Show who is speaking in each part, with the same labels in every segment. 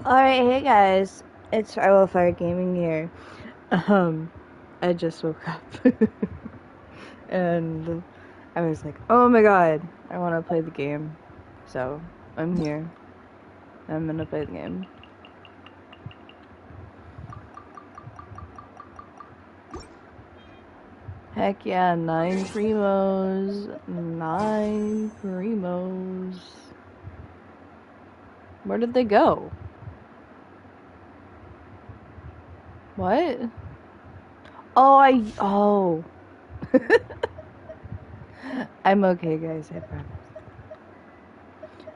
Speaker 1: Alright, hey guys, it's Fire Gaming here. I just woke up and I was like, oh my god, I want to play the game. So, I'm here. I'm gonna play the game. Heck yeah, 9 primos. 9 primos. Where did they go? What? Oh. I'm okay, guys, I promise.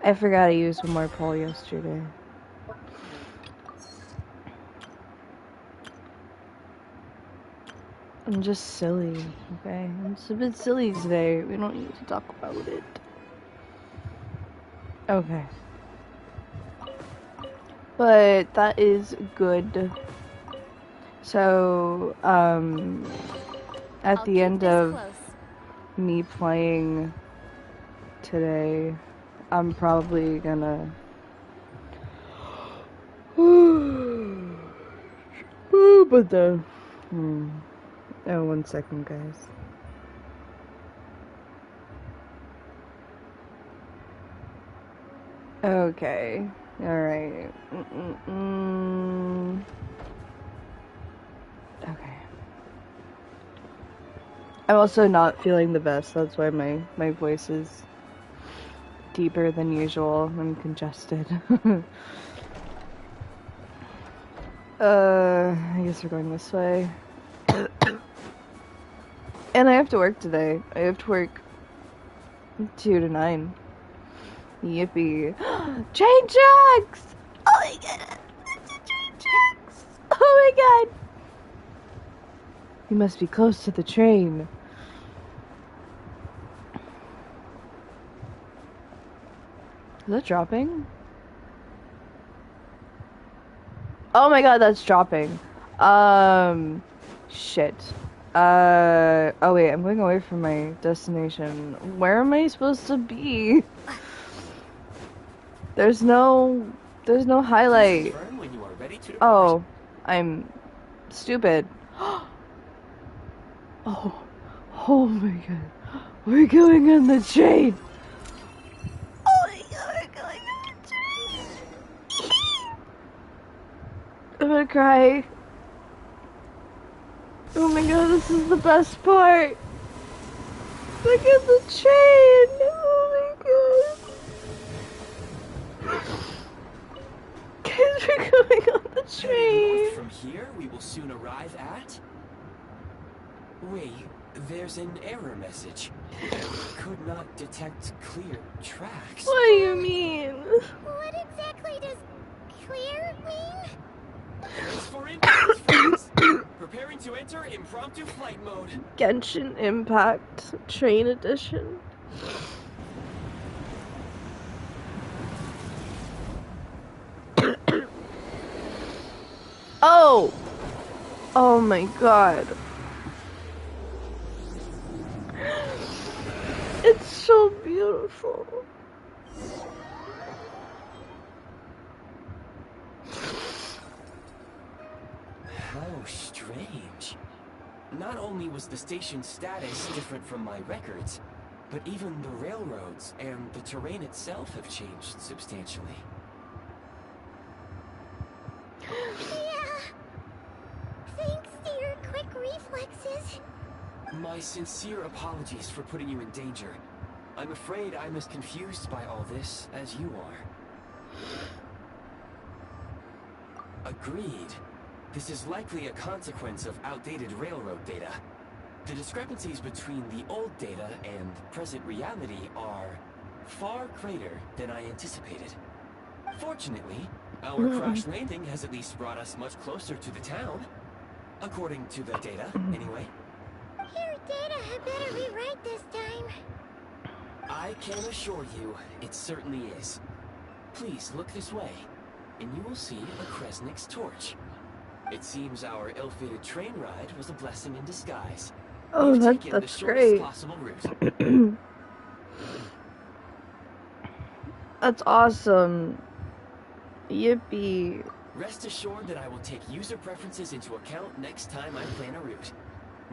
Speaker 1: I forgot I used one more pole yesterday. I'm just silly, okay? I'm just a bit silly today. We don't need to talk about it. Okay. But that is good. So, at the end of me playing today, I'm probably gonna... but the... Oh, 1 second, guys. Okay. Alright. Okay. I'm also not feeling the best. That's why my voice is deeper than usual. I'm congested. I guess we're going this way. And I have to work today. I have to work 2 to 9. Yippee. Train tracks! Oh my god! Train tracks! Oh my god! You must be close to the train. Is that dropping? Oh my god, that's dropping. Shit. Oh wait, I'm going away from my destination. Where am I supposed to be? There's no highlight. Oh, I'm stupid. Oh my god. We're going on the train! Oh my god, we're going on the train! I'm gonna cry. Oh my god, this is the best part! Look at the train! Oh my god! Guys, we're going on the train!
Speaker 2: From here, we will soon arrive at... Wait, there's an error message. Could not detect clear tracks.
Speaker 1: What do you mean?
Speaker 3: What exactly does clear mean?
Speaker 2: It's for instance, friends. Preparing to enter impromptu flight mode.
Speaker 1: Genshin Impact Train Edition. Oh! Oh my god. It's so beautiful.
Speaker 2: How strange. Not only was the station's status different from my records, but even the railroads and the terrain itself have changed substantially.
Speaker 3: Yeah. Thanks to your quick reflexes.
Speaker 2: My sincere apologies for putting you in danger. I'm afraid I'm as confused by all this as you are. Agreed. This is likely a consequence of outdated railroad data. The discrepancies between the old data and present reality are far greater than I anticipated. Fortunately, our crash landing has at least brought us much closer to the town. According to the data, anyway.
Speaker 3: Your data had better be right this time.
Speaker 2: I can assure you, it certainly is. Please look this way, and you will see a Kresnik's torch. It seems our ill-fated train ride was a blessing in disguise.
Speaker 1: Oh,
Speaker 2: that's
Speaker 1: the
Speaker 2: great.
Speaker 1: Possible route. That's awesome. Yippee.
Speaker 2: Rest assured that I will take user preferences into account next time I plan a route.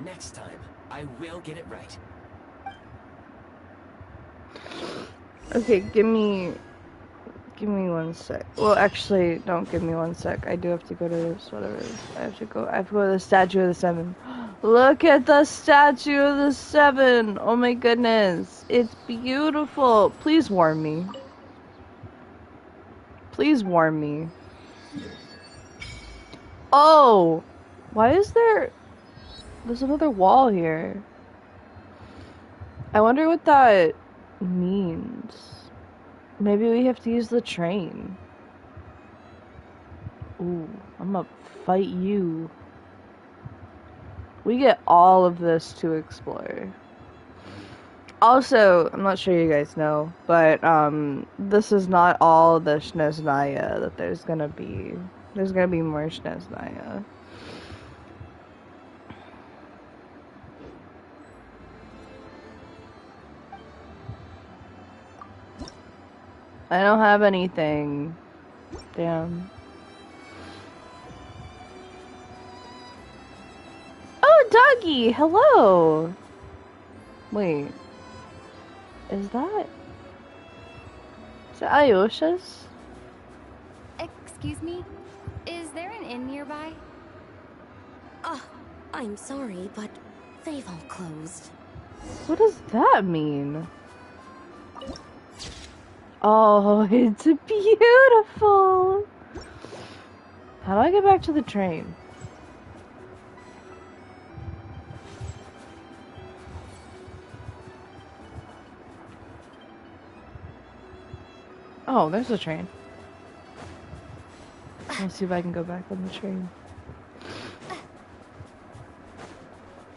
Speaker 2: Next time, I will get it right.
Speaker 1: Okay, give me 1 sec. Well, actually, don't give me 1 sec. I do have to go to this, whatever it is. I have to go to the Statue of the Seven. Look at the Statue of the Seven! Oh my goodness. It's beautiful. Please warn me. Please warn me. Oh! Why is there's another wall here. I wonder what that means. Maybe we have to use the train. Ooh, I'm gonna fight you. We get all of this to explore. Also, I'm not sure you guys know, but this is not all the Snezhnaya that there's gonna be. There's gonna be more Snezhnaya. I don't have anything. Damn. Oh, Doggy! Hello! Wait. Is that Alyosha's?
Speaker 4: Excuse me? Is there an inn nearby?
Speaker 5: I'm sorry, but they've all closed.
Speaker 1: What does that mean? Oh, it's beautiful! How do I get back to the train? Oh, there's a train. Let's see if I can go back on the train.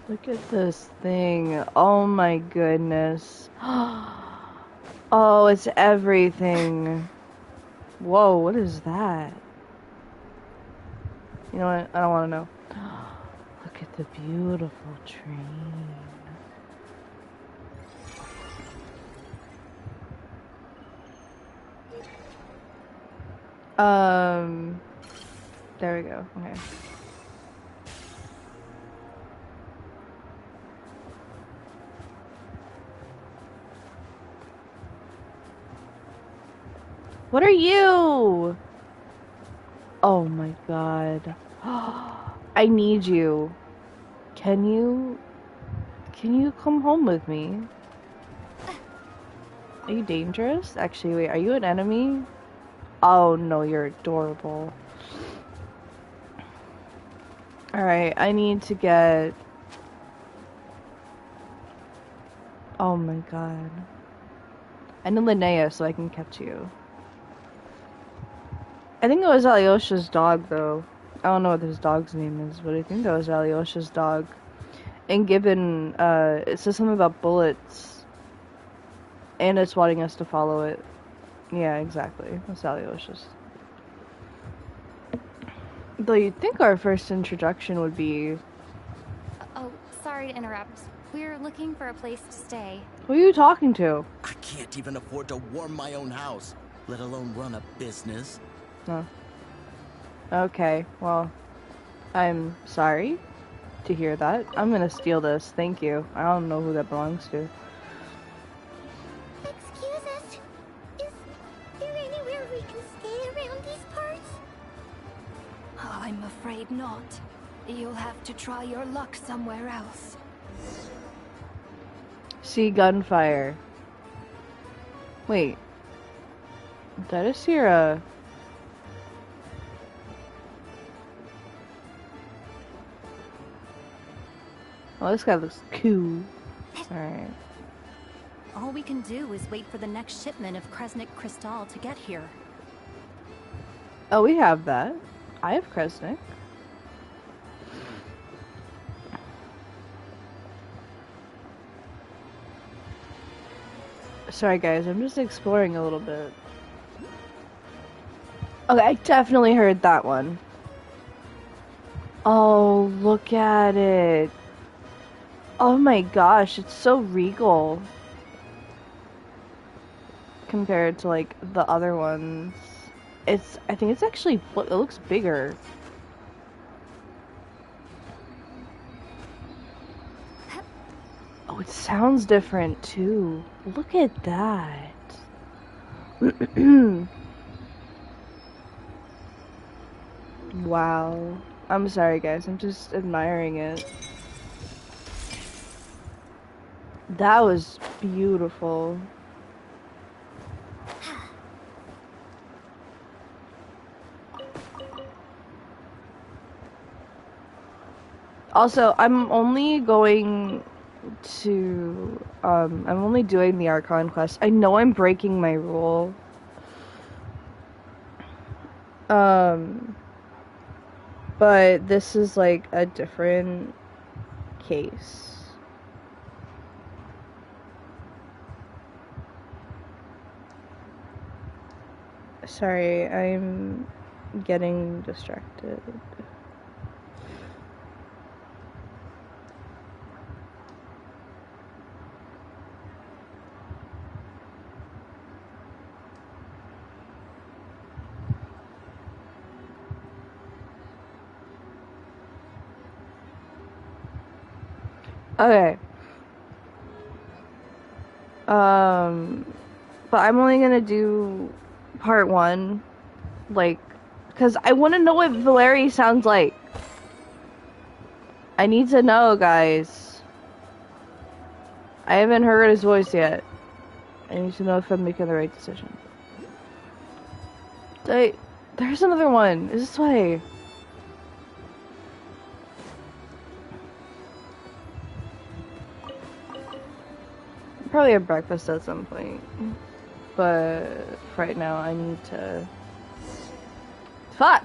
Speaker 1: Look at this thing. Oh my goodness. Oh, it's everything. Whoa, what is that? You know what? I don't want to know. Look at the beautiful train. There we go. Okay. What are you? Oh my god. I need you. Can you come home with me? Are you dangerous? Actually, wait, are you an enemy? Oh no, you're adorable. Alright, I need to get... Oh my god. I need Linnea so I can catch you. I think it was Alyosha's dog, though. I don't know what his dog's name is, but I think that was Alyosha's dog. And given, it says something about bullets. And it's wanting us to follow it. Yeah, exactly. That's Alyosha's. Though you'd think our first introduction would be...
Speaker 4: Oh, sorry to interrupt. We're looking for a place to stay.
Speaker 1: Who are you talking to?
Speaker 6: I can't even afford to warm my own house, let alone run a business.
Speaker 1: Oh. Okay, well, I'm sorry to hear that. I'm gonna steal this, thank you. I don't know who that belongs to.
Speaker 3: Excuse us. Is there anywhere we can stay around these parts?
Speaker 7: I'm afraid not. You'll have to try your luck somewhere else.
Speaker 1: See gunfire. Wait. Did I just hear a... Oh, this guy looks cool. Alright.
Speaker 4: All we can do is wait for the next shipment of Kresnik Crystal to get here.
Speaker 1: Oh, we have that. I have Kresnik. Sorry guys, I'm just exploring a little bit. Okay, I definitely heard that one. Oh, look at it. Oh my gosh, it's so regal. Compared to like the other ones. I think it's actually, it looks bigger. Oh, it sounds different too. Look at that. Wow. I'm sorry guys, I'm just admiring it. That was beautiful. Also, I'm only going to, I'm only doing the Archon quest. I know I'm breaking my rule. But this is like a different case. Sorry, I'm getting distracted. Okay. But I'm only gonna do part 1, like, because I want to know what Valeri sounds like. I need to know, guys. I haven't heard his voice yet. I need to know if I'm making the right decision. There's another one. Is this way? Probably have breakfast at some point. But right now I need to... Fuck!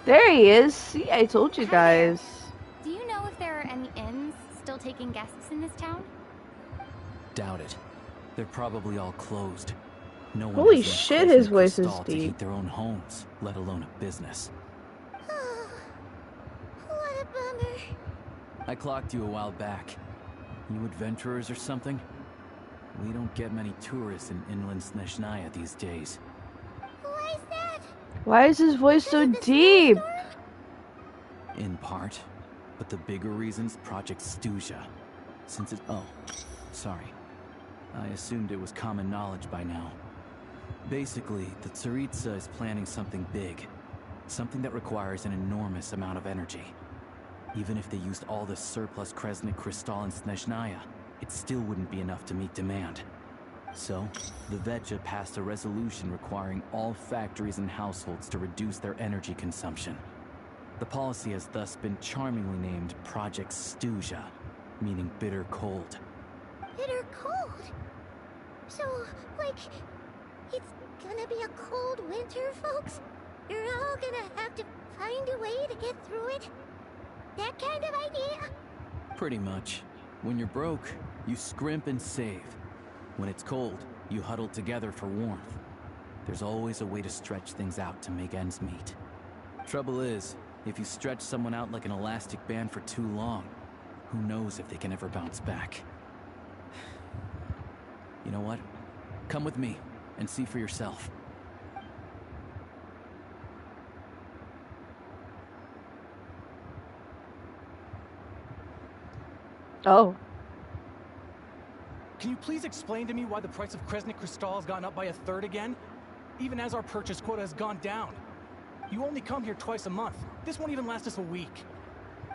Speaker 1: There he is! See, I told you guys.
Speaker 4: Do you know if there are any inns still taking guests in this town?
Speaker 8: Doubt it. They're probably all closed. No one
Speaker 1: Holy
Speaker 8: has enough
Speaker 1: shit, his
Speaker 8: Crescent
Speaker 1: voice is
Speaker 8: Crystal to
Speaker 1: deep.
Speaker 8: heat their own homes, let alone a business.
Speaker 3: What a bummer.
Speaker 8: I clocked you a while back. You adventurers or something? We don't get many tourists in inland Snezhnaya these days.
Speaker 3: Why is that?
Speaker 1: Why is his voice so deep?
Speaker 8: In part. But the bigger reason's Project Snezhnaya. Since it... Oh, sorry. I assumed it was common knowledge by now. Basically, the Tsaritsa is planning something big. Something that requires an enormous amount of energy. Even if they used all the surplus Kresnik Crystal in Snezhnaya, it still wouldn't be enough to meet demand. So, the Vecha passed a resolution requiring all factories and households to reduce their energy consumption. The policy has thus been charmingly named Project Snezhnaya, meaning bitter cold.
Speaker 3: Bitter cold? So, like, it's gonna be a cold winter, folks? You're all gonna have to find a way to get through it? That kind of idea?
Speaker 8: Pretty much. When you're broke, you scrimp and save. When it's cold, you huddle together for warmth. There's always a way to stretch things out to make ends meet. Trouble is, if you stretch someone out like an elastic band for too long, who knows if they can ever bounce back. You know what? Come with me and see for yourself.
Speaker 1: Oh.
Speaker 9: Can you please explain to me why the price of Kresnik Crystal has gone up by 1/3 again? Even as our purchase quota has gone down. You only come here twice a month. This won't even last us a week.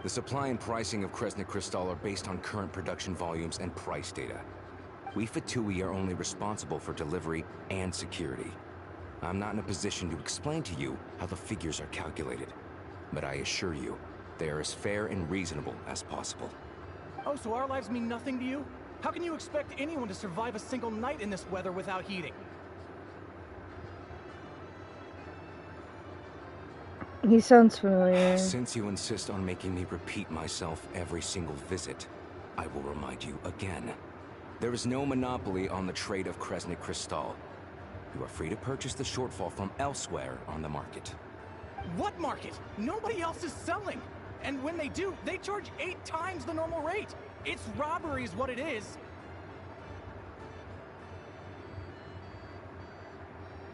Speaker 10: The supply and pricing of Kresnik Crystal are based on current production volumes and price data. We Fatui are only responsible for delivery and security. I'm not in a position to explain to you how the figures are calculated, but I assure you, they are as fair and reasonable as possible.
Speaker 9: Oh, so our lives mean nothing to you? How can you expect anyone to survive a single night in this weather without heating?
Speaker 1: He sounds familiar.
Speaker 10: Since you insist on making me repeat myself every single visit, I will remind you again. There is no monopoly on the trade of Kresnik Crystal. You are free to purchase the shortfall from elsewhere on the market.
Speaker 9: What market? Nobody else is selling! And when they do, they charge 8 times the normal rate! It's robbery is what it is!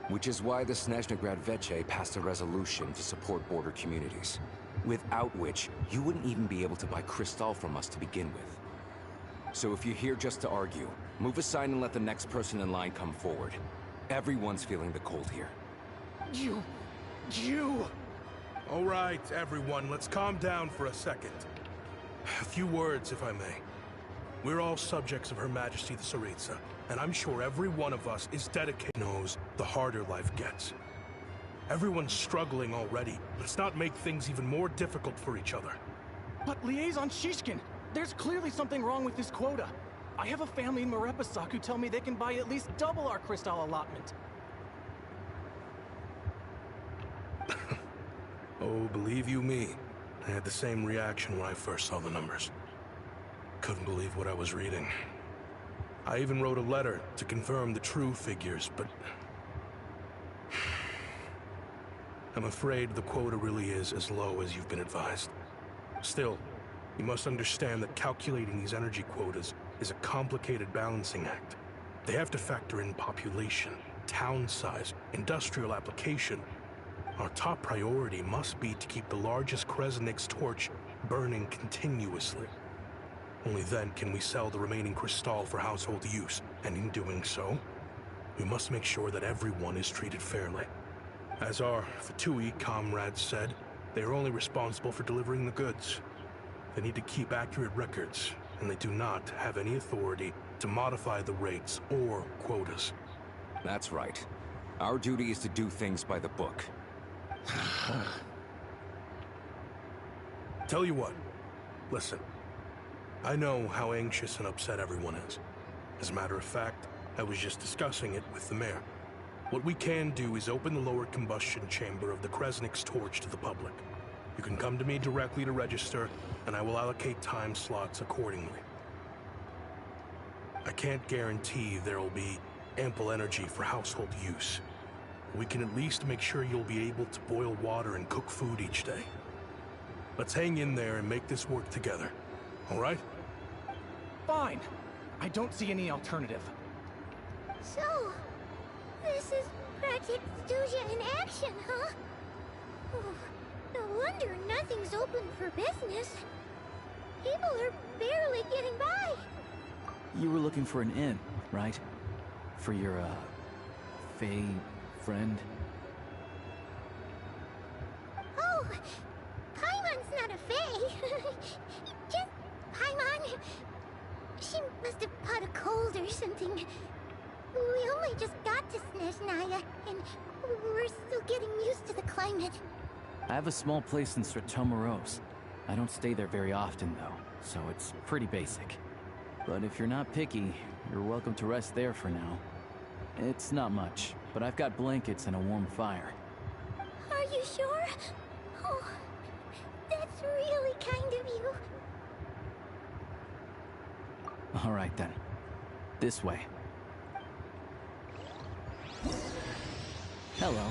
Speaker 10: Which is why the Snezhnaya Veche passed a resolution to support border communities, without which you wouldn't even be able to buy crystal from us to begin with. So if you're here just to argue, move aside and let the next person in line come forward. Everyone's feeling the cold here.
Speaker 11: You! All right, everyone, let's calm down for a second. A few words, if I may. We're all subjects of Her Majesty the Tsaritsa, and I'm sure every one of us is dedicated knows the harder life gets. Everyone's struggling already. Let's not make things even more difficult for each other.
Speaker 9: But Liaison Shishkin, there's clearly something wrong with this quota. I have a family in Marepasak who tell me they can buy at least double our crystal allotment.
Speaker 11: Oh, believe you me, I had the same reaction when I first saw the numbers. Couldn't believe what I was reading. I even wrote a letter to confirm the true figures, but I'm afraid the quota really is as low as you've been advised. Still, you must understand that calculating these energy quotas is a complicated balancing act. They have to factor in population, town size, industrial application. Our top priority must be to keep the largest Kresnik's torch burning continuously. Only then can we sell the remaining crystal for household use, and in doing so, we must make sure that everyone is treated fairly. As our Fatui comrades said, they are only responsible for delivering the goods. They need to keep accurate records, and they do not have any authority to modify the rates or quotas.
Speaker 10: That's right. Our duty is to do things by the book.
Speaker 11: Tell you what, listen. I know how anxious and upset everyone is. As a matter of fact, I was just discussing it with the mayor. What we can do is open the lower combustion chamber of the Kresnik's torch to the public. You can come to me directly to register, and I will allocate time slots accordingly. I can't guarantee there will be ample energy for household use. We can at least make sure you'll be able to boil water and cook food each day. Let's hang in there and make this work together. All right?
Speaker 9: Fine. I don't see any alternative.
Speaker 3: So, this is Project Stuzia in action, huh? Oh, no wonder nothing's open for business. People are barely getting by.
Speaker 8: You were looking for an inn, right? For your, Fae friend?
Speaker 3: Oh, Paimon's not a Fae. Just Paimon. She must have caught a cold or something. We only just got to Snezhnaya, and we're still getting used to the climate.
Speaker 8: I have a small place in Stratomaros. I don't stay there very often, though, so it's pretty basic. But if you're not picky, you're welcome to rest there for now. It's not much, but I've got blankets and a warm fire.
Speaker 3: Are you sure? Oh, that's really kind of you.
Speaker 8: All right, then. This way. Hello,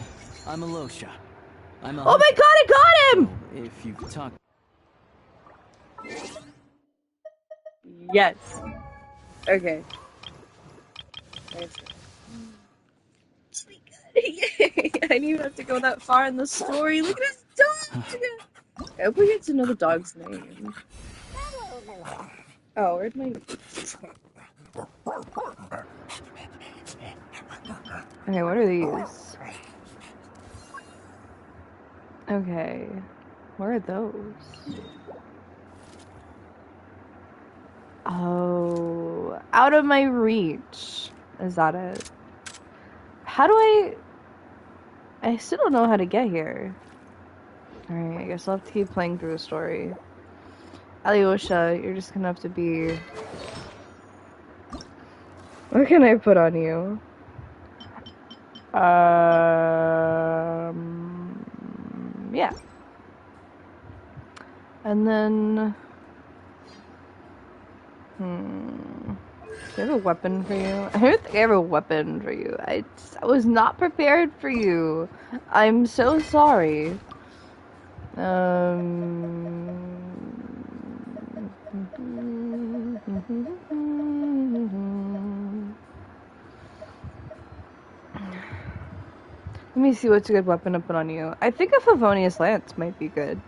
Speaker 8: I'm Alosha. I'm a
Speaker 1: Oh my god, I got him!
Speaker 8: So if you've talked...
Speaker 1: Yes. Okay. I didn't even have to go that far in the story. Look at his dog! I hope we get to know the dog's name. Oh, where'd my... Okay, what are these? Okay. Where are those? Oh, out of my reach. Is that it? How do I still don't know how to get here. Alright, I guess I'll have to keep playing through the story. Alyosha, you're just gonna have to be... What can I put on you? Yeah. And then... Do I have a weapon for you? I don't think I have a weapon for you. I was not prepared for you. I'm so sorry. Let me see what's a good weapon to put on you. I think a Favonius Lance might be good.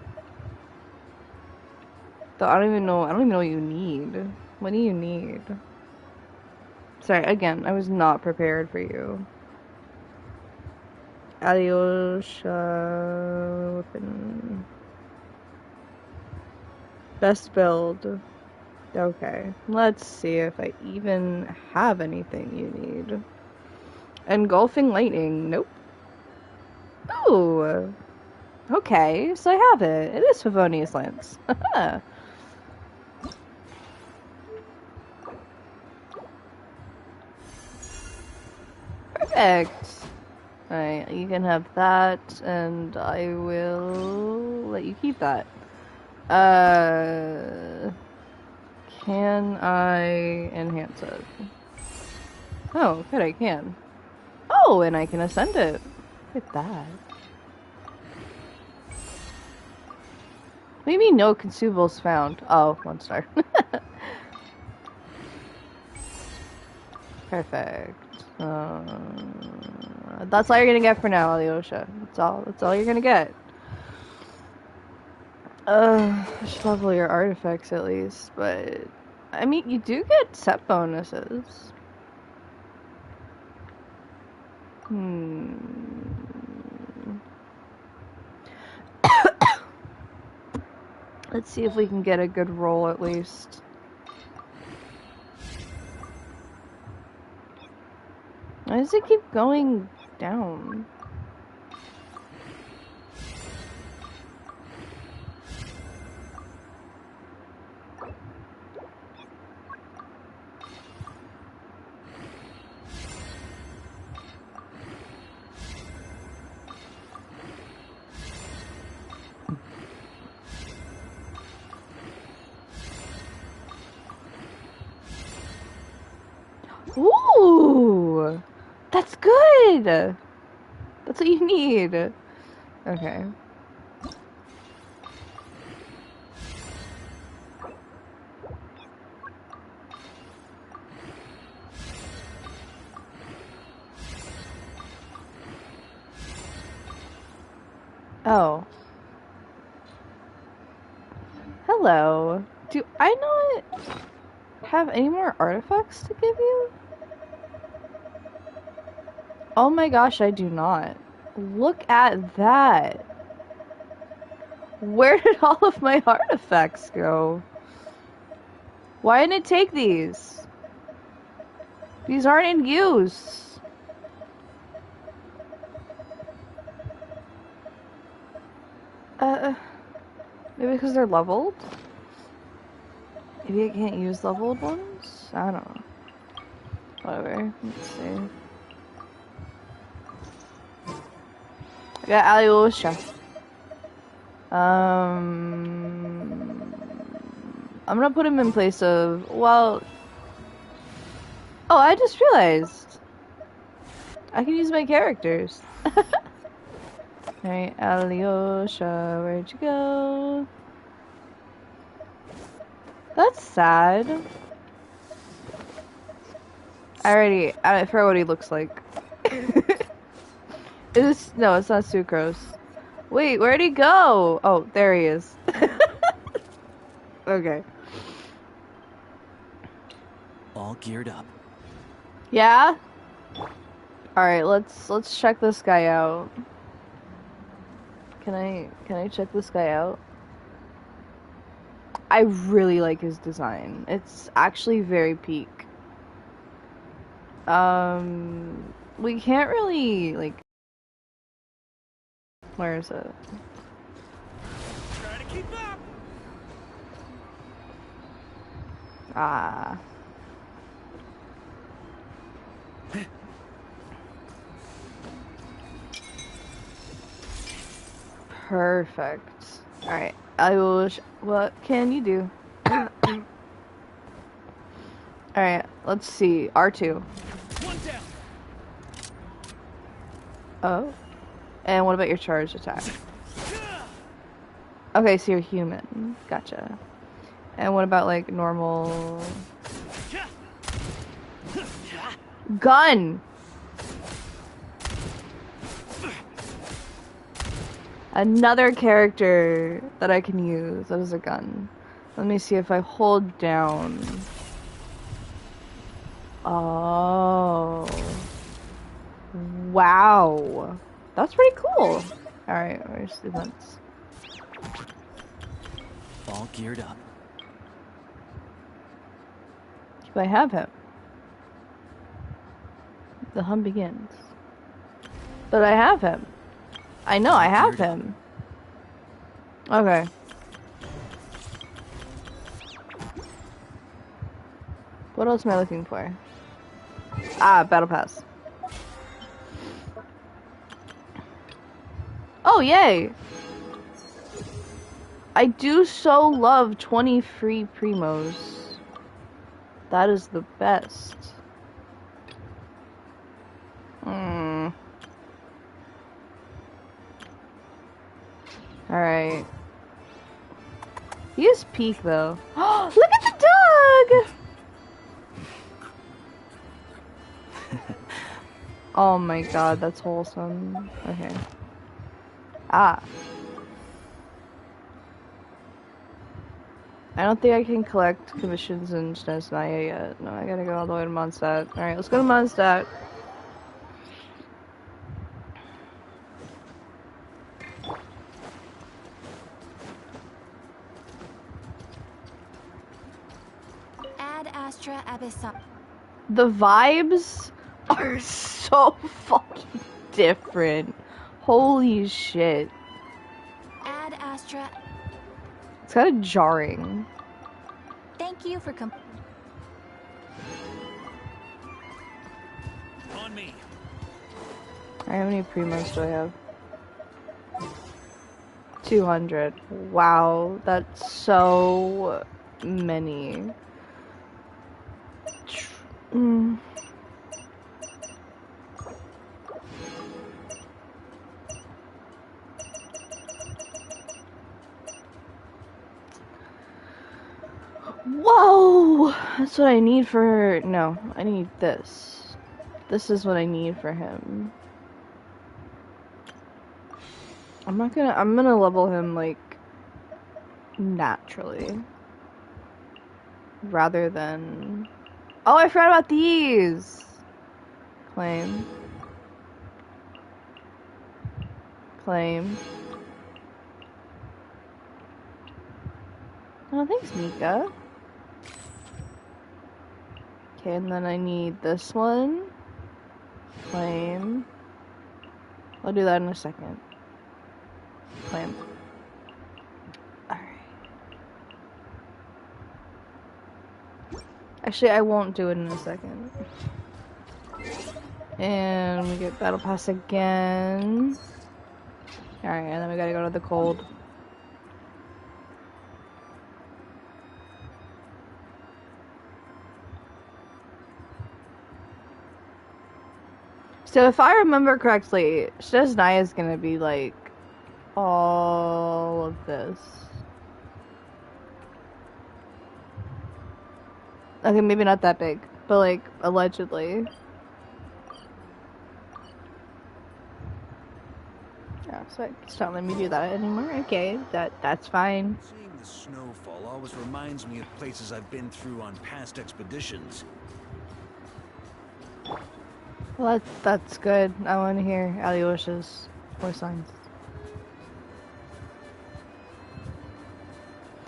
Speaker 1: Though I don't even know what you need. What do you need? Sorry, again, I was not prepared for you. Alyosha weapon. Best build. Okay. Let's see if I even have anything you need. Engulfing lightning. Nope. Ooh. Okay, so I have it. It is Favonius Lance. Perfect. Alright, you can have that, and I will let you keep that. Can I enhance it? Oh, good, I can. Oh, and I can ascend it. Look at that. What do you mean no consumables found? Oh, 1 star. Perfect. That's all you're gonna get for now, Alyosha. That's all you're gonna get. I should level your artifacts at least, but I mean, you do get set bonuses. Let's see if we can get a good roll at least. Why does it keep going down? Ooh! That's good! That's what you need. Okay. Oh. Hello. Do I not have any more artifacts to give you? Oh my gosh, I do not. Look at that. Where did all of my artifacts go? Why didn't it take these? These aren't in use. Maybe because they're leveled? Maybe I can't use leveled ones? I don't know. Whatever. Let's see. I got Alyosha. I'm gonna put him in place of, well... Oh, I just realized. I can use my characters. Alright, Alyosha, where'd you go? That's sad. I forgot what he looks like. No, it's not Sucrose. Wait, where'd he go? Oh, there he is. Okay.
Speaker 8: All geared up.
Speaker 1: Yeah? Alright, let's check this guy out. Can I check this guy out? I really like his design. It's actually very peak. We can't really, like... Where is it?
Speaker 9: Try to keep up.
Speaker 1: Ah. Perfect. Alright, I will... What can you do? Alright, let's see. R2.
Speaker 9: One down.
Speaker 1: Oh. And what about your charge attack? Okay, so you're human. Gotcha. And what about, like, normal... Gun! Another character that I can use as a gun. Let me see if I hold down. Oh. Wow. That's pretty cool. Alright, where's the events?
Speaker 8: All geared up.
Speaker 1: Do I have him? The hunt begins. But I have him. I know I have him. Okay. What else am I looking for? Ah, battle pass. Oh, yay! I do so love 20 free primos. That is the best. Alright. He is peak though. Oh, look at the dog! Oh my god, that's wholesome. Okay. Ah. I don't think I can collect commissions in Snezhnaya yet. No, I gotta go all the way to Mondstadt. Alright, let's go to Mondstadt.
Speaker 4: Ad Astra Abyssal.
Speaker 1: The vibes are so fucking different. Holy shit.
Speaker 4: Ad Astra.
Speaker 1: It's kind of jarring.
Speaker 4: Thank you for
Speaker 8: On me.
Speaker 1: Alright, how many primos do I have? 200. Wow, that's so many. Whoa! That's what I need for... No, I need this. This is what I need for him. I'm gonna level him, like, naturally. Rather than... Oh, I forgot about these! Claim. Claim. Oh, thanks, Mika. Okay, and then I need this one. Claim. I'll do that in a second. Claim. Alright. Actually, I won't do it in a second. And we get battle pass again. Alright, and then we gotta go to the cold. So if I remember correctly, Snezhnaya is gonna be like all of this. Okay, maybe not that big, but like allegedly. Yeah, so it's not letting me do that anymore. Okay, that's fine.
Speaker 12: Seeing the snowfall always reminds me of places I've been through on past expeditions.
Speaker 1: Well, that's good. I want to hear Alyosha's voice lines.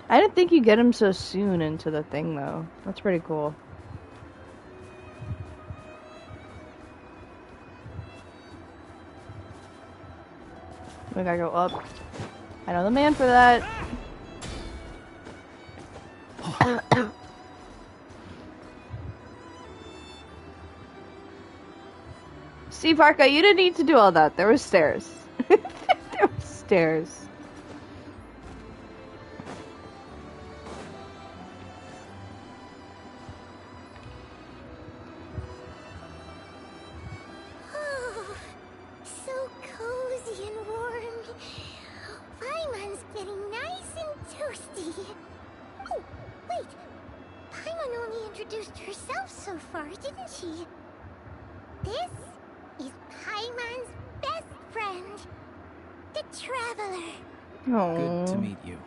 Speaker 1: I didn't think you get him so soon into the thing, though. That's pretty cool. We gotta go up. I know the man for that. Steve Harka, you didn't need to do all that. There were stairs. There were stairs.
Speaker 3: Oh, so cozy and warm. Paimon's getting nice and toasty. Oh, wait. Paimon only introduced herself so far, didn't she? This is Paimon's best friend. the Traveler.
Speaker 8: Good to
Speaker 1: Oh.
Speaker 8: meet you.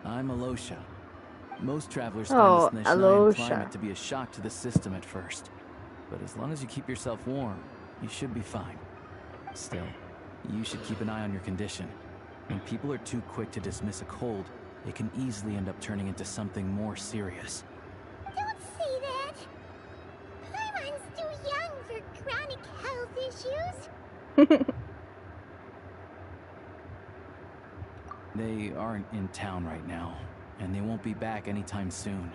Speaker 8: I'm Alosha. Most travelers
Speaker 1: Oh,
Speaker 8: find the Snezhnaya
Speaker 1: Alosha.
Speaker 8: climate to be a shock to the system at first. But as long as you keep yourself warm, you should be fine. Still, you should keep an eye on your condition. When people are too quick to dismiss a cold, it can easily end up turning into something more serious.
Speaker 3: Don't say that. Paimon's too young for chronic health issues.
Speaker 8: They aren't in town right now, and they won't be back anytime soon.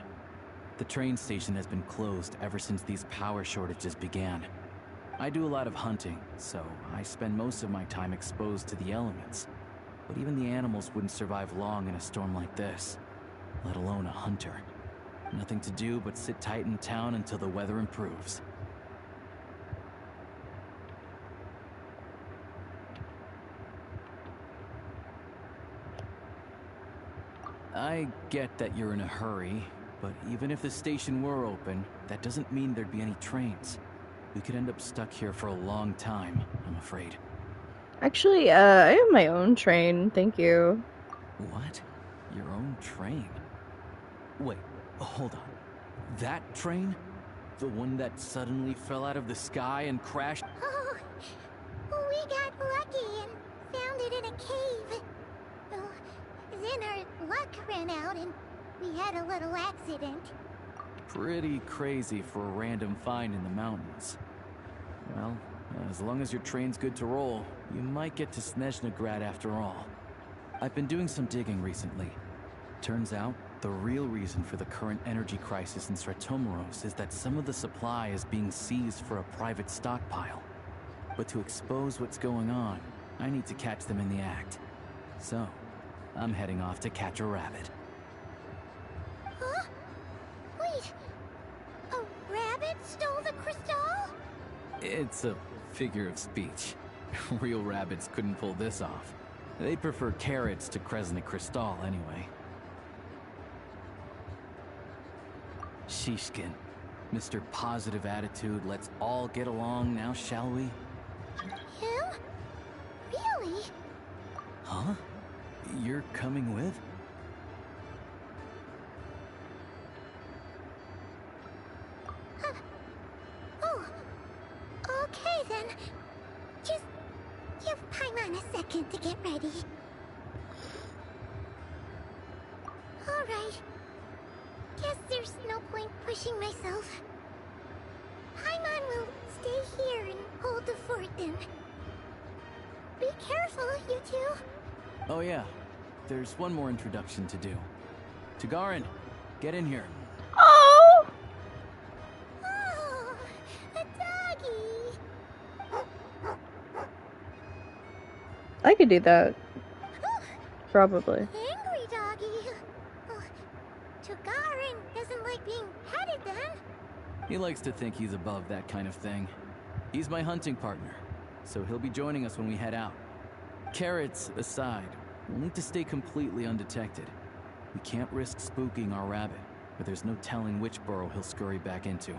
Speaker 8: The train station has been closed ever since these power shortages began. I do a lot of hunting, so I spend most of my time exposed to the elements. But even the animals wouldn't survive long in a storm like this, let alone a hunter. Nothing to do but sit tight in town until the weather improves. I get that you're in a hurry, but even if the station were open, that doesn't mean there'd be any trains. We could end up stuck here for a long time, I'm afraid.
Speaker 1: Actually, I have my own train, thank you.
Speaker 8: What? Your own train? Wait, hold on. That train? The one that suddenly fell out of the sky and crashed?
Speaker 3: Oh, we got lucky and found it in a cave. Oh, then our luck ran out and we had a little accident.
Speaker 8: Pretty crazy for a random find in the mountains. Well, as long as your train's good to roll, you might get to Snezhnaya after all. I've been doing some digging recently. Turns out, the real reason for the current energy crisis in Stratomaros is that some of the supply is being seized for a private stockpile. But to expose what's going on, I need to catch them in the act. So, I'm heading off to catch a rabbit.
Speaker 3: Huh? Wait, a rabbit stole the crystal?
Speaker 8: It's a figure of speech. Real rabbits couldn't pull this off. They prefer carrots to Kresnik Crystal anyway. Shishkin, Mr. Positive Attitude, let's all get along now, shall we?
Speaker 3: Him? Really?
Speaker 8: Huh? You're coming with?
Speaker 3: Oh, okay then. Just give Paimon a second to get ready. Alright. Guess there's no point pushing myself. Paimon will stay here and hold the fort then. Be careful, you two.
Speaker 8: Oh yeah, there's one more introduction to do. Tagarin, get in here.
Speaker 1: Oh!
Speaker 3: Oh, a doggy.
Speaker 1: I could do that. Probably.
Speaker 3: Angry doggy. Oh, Tagarin doesn't like being petted then.
Speaker 8: He likes to think he's above that kind of thing. He's my hunting partner, so he'll be joining us when we head out. Carrots aside, we'll need to stay completely undetected. We can't risk spooking our rabbit, but there's no telling which burrow he'll scurry back into.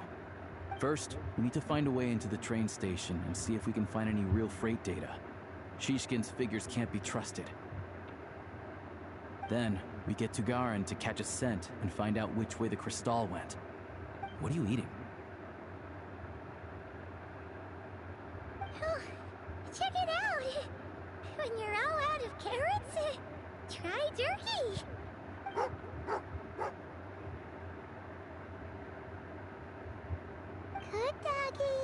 Speaker 8: First, we need to find a way into the train station and see if we can find any real freight data. Shishkin's figures can't be trusted. Then, we get Tagarin to catch a scent and find out which way the crystal went. What are you eating?
Speaker 3: Oh, check it out. When you're all out of carrots, try jerky. Good doggy.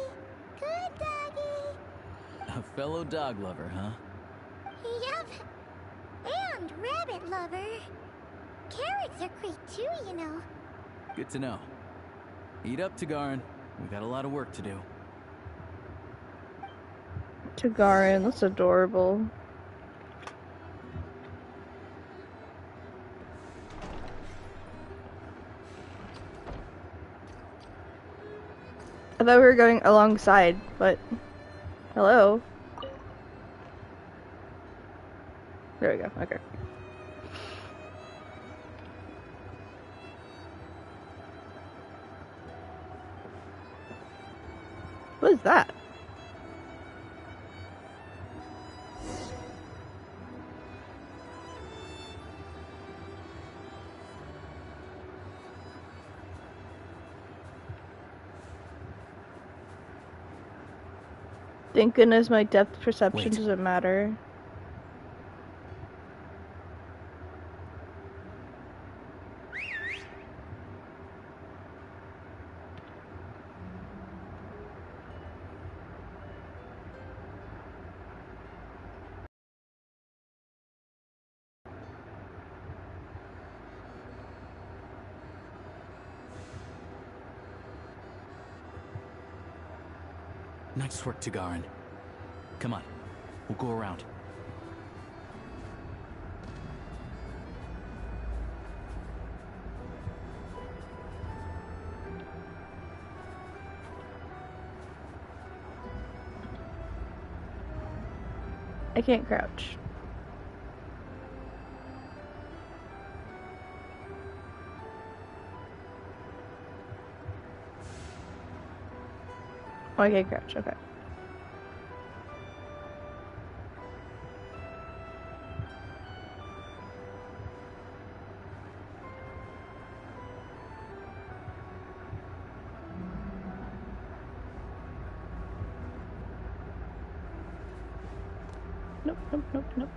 Speaker 3: Good doggy.
Speaker 8: A fellow dog lover, huh?
Speaker 3: Yup. And rabbit lover. Carrots are great too, you know.
Speaker 8: Good to know. Eat up, Tagarin. We've got a lot of work to do.
Speaker 1: Tagarin, that's adorable. I thought we were going alongside, but hello. There we go. Okay. What is that? Thank goodness my depth perception
Speaker 8: Wait.
Speaker 1: doesn't matter.
Speaker 8: Nice work, Tagarin. Come on, we'll go around.
Speaker 1: I can't crouch. Oh, I can't crouch, okay. Nope, nope, nope, nope.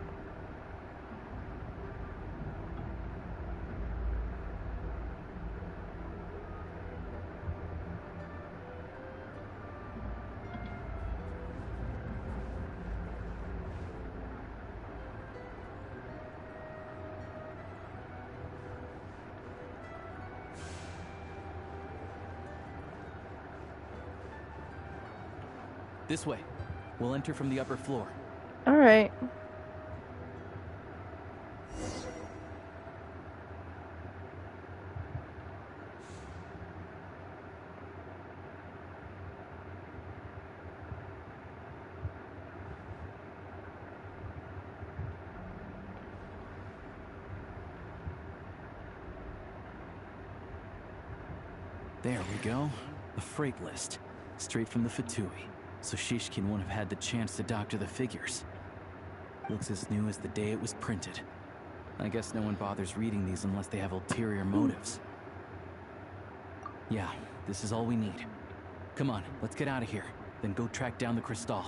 Speaker 8: This way. We'll enter from the upper floor.
Speaker 1: Alright.
Speaker 8: There we go. A freight list. Straight from the Fatui. So Shishkin won't have had the chance to doctor the figures. Looks as new as the day it was printed. I guess no one bothers reading these unless they have ulterior motives. Yeah, this is all we need. Come on, let's get out of here. Then go track down the Crystal.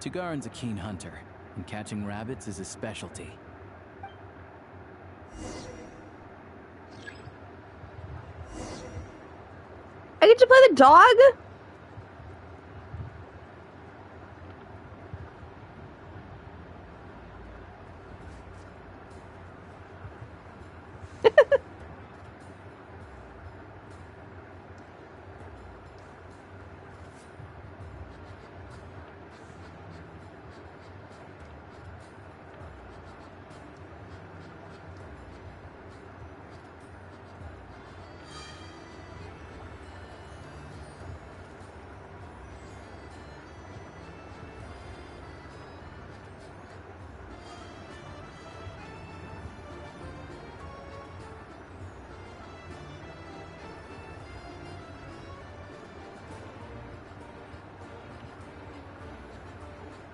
Speaker 8: Tagarin's a keen hunter, and catching rabbits is his specialty.
Speaker 1: I get to play the dog?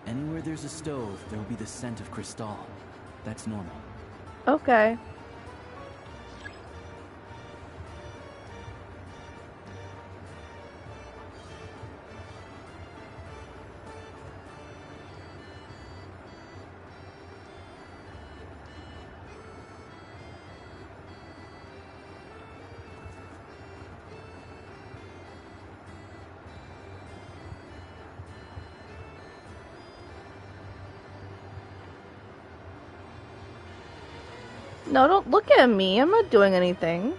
Speaker 8: Anywhere there's a stove, there'll be the scent of Crystal. That's normal.
Speaker 1: Okay. No, don't look at me. I'm not doing anything.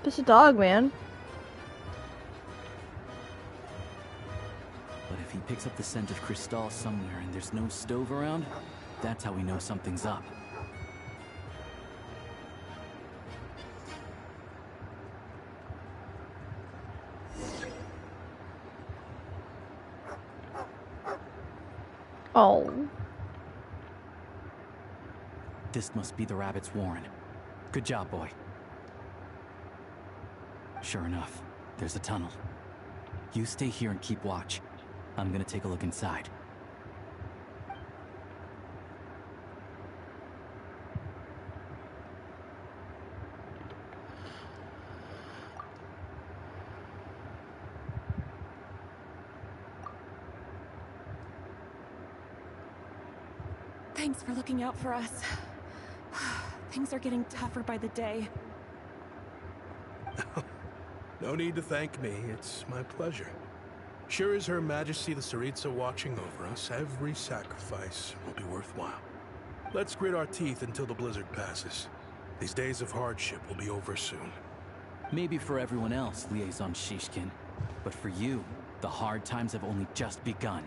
Speaker 1: Just a dog, man.
Speaker 8: But if he picks up the scent of Crystal somewhere and there's no stove around, that's how we know something's up.
Speaker 1: Oh.
Speaker 8: This must be the rabbit's warren. Good job, boy. Sure enough, there's a tunnel. You stay here and keep watch. I'm gonna take a look inside.
Speaker 13: Thanks for looking out for us. Things are getting tougher by the day.
Speaker 11: No need to thank me. It's my pleasure. Sure as Her Majesty the Tsaritsa watching over us, every sacrifice will be worthwhile. Let's grit our teeth until the blizzard passes. These days of hardship will be over soon.
Speaker 8: Maybe for everyone else, Liaison Shishkin. But for you, the hard times have only just begun.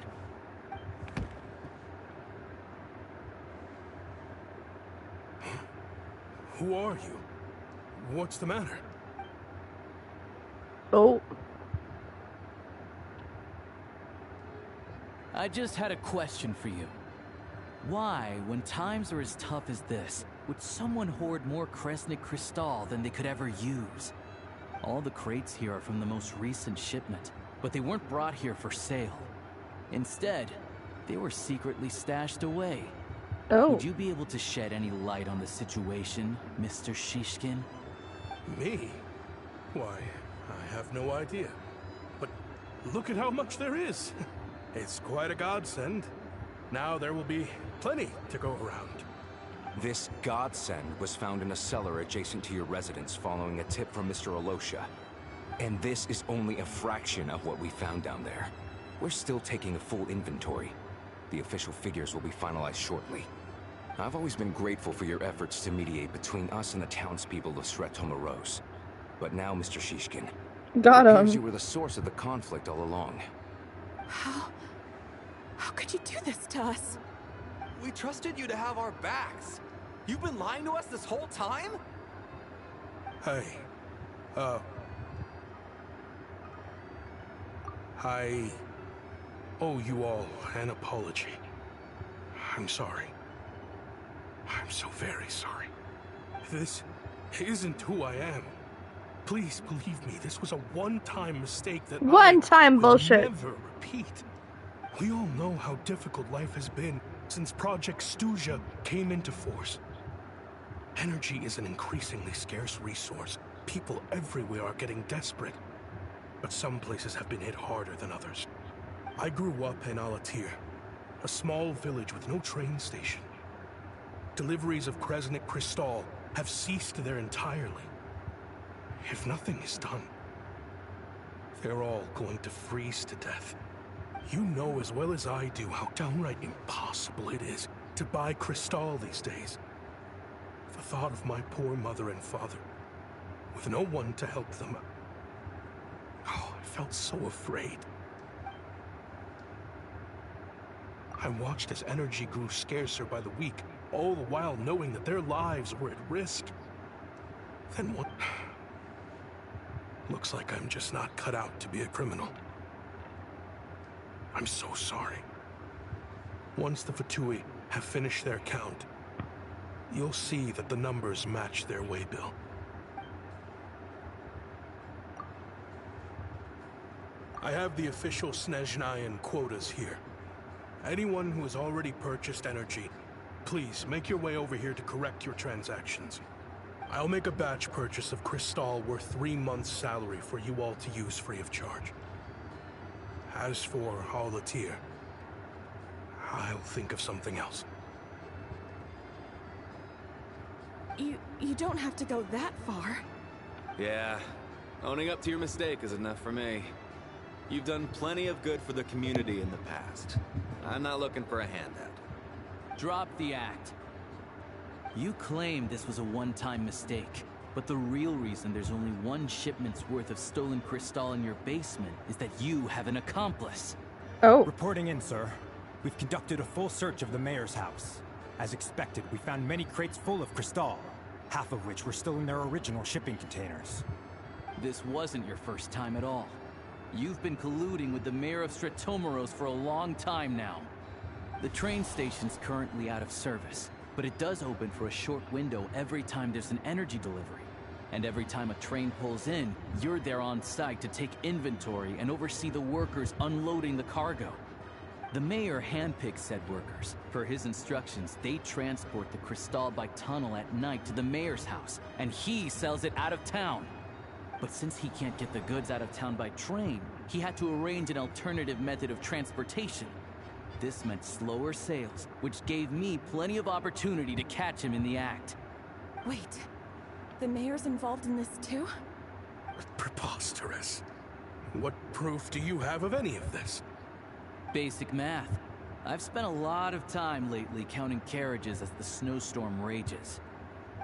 Speaker 11: Who are you? What's the matter?
Speaker 1: Oh.
Speaker 8: I just had a question for you. Why, when times are as tough as this, would someone hoard more Kresnik Crystal than they could ever use? All the crates here are from the most recent shipment, but they weren't brought here for sale. Instead, they were secretly stashed away.
Speaker 1: Oh.
Speaker 8: Would you be able to shed any light on the situation, Mr. Shishkin?
Speaker 11: Me? Why, I have no idea. But look at how much there is. It's quite a godsend. Now there will be plenty to go around.
Speaker 10: This godsend was found in a cellar adjacent to your residence following a tip from Mr. Alosha. And this is only a fraction of what we found down there. We're still taking a full inventory. The official figures will be finalized shortly. I've always been grateful for your efforts to mediate between us and the townspeople of Sretomaros. But now, Mr. Shishkin,
Speaker 1: Got
Speaker 10: it
Speaker 1: him.
Speaker 10: appears you were the source of the conflict all along.
Speaker 13: How could you do this to us?
Speaker 14: We trusted you to have our backs. You've been lying to us this whole time?
Speaker 11: Hey, I owe you all an apology. I'm sorry. I'm so very sorry. This isn't who I am. Please believe me, this was a one-time mistake that
Speaker 1: One-time
Speaker 11: I will
Speaker 1: bullshit.
Speaker 11: never repeat. We all know how difficult life has been since Project Stuzha came into force. Energy is an increasingly scarce resource. People everywhere are getting desperate. But some places have been hit harder than others. I grew up in Alatir, a small village with no train station. Deliveries of Kresnik Crystal have ceased there entirely. If nothing is done, they're all going to freeze to death. You know as well as I do how downright impossible it is to buy Crystal these days. The thought of my poor mother and father, with no one to help them, I felt so afraid. I watched as energy grew scarcer by the week, all the while knowing that their lives were at risk. Then what? Looks like I'm just not cut out to be a criminal. I'm so sorry. Once the Fatui have finished their count, you'll see that the numbers match their waybill. I have the official Snezhnayan quotas here. Anyone who has already purchased energy, please make your way over here to correct your transactions. I'll make a batch purchase of Crystal worth 3 months' salary for you all to use free of charge. As for Alatir, I'll think of something else.
Speaker 13: You don't have to go that far.
Speaker 14: Yeah, owning up to your mistake is enough for me. You've done plenty of good for the community in the past. I'm not looking for a handout.
Speaker 8: Drop the act. You claim this was a one-time mistake, but the real reason there's only one shipment's worth of stolen Crystal in your basement is that you have an accomplice.
Speaker 1: Oh.
Speaker 15: Reporting in, sir. We've conducted a full search of the mayor's house. As expected, we found many crates full of Crystal, half of which were still in their original shipping containers.
Speaker 8: This wasn't your first time at all. You've been colluding with the mayor of Sretomaros for a long time now. The train station's currently out of service, but it does open for a short window every time there's an energy delivery. And every time a train pulls in, you're there on site to take inventory and oversee the workers unloading the cargo. The mayor handpicks said workers. Per his instructions, they transport the Crystal by tunnel at night to the mayor's house, and he sells it out of town. But since he can't get the goods out of town by train, he had to arrange an alternative method of transportation. this meant slower sales, which gave me plenty of opportunity to catch him in the act.
Speaker 13: Wait, the mayor's involved in this too?
Speaker 11: Preposterous. What proof do you have of any of this?
Speaker 8: Basic math. I've spent a lot of time lately counting carriages as the snowstorm rages.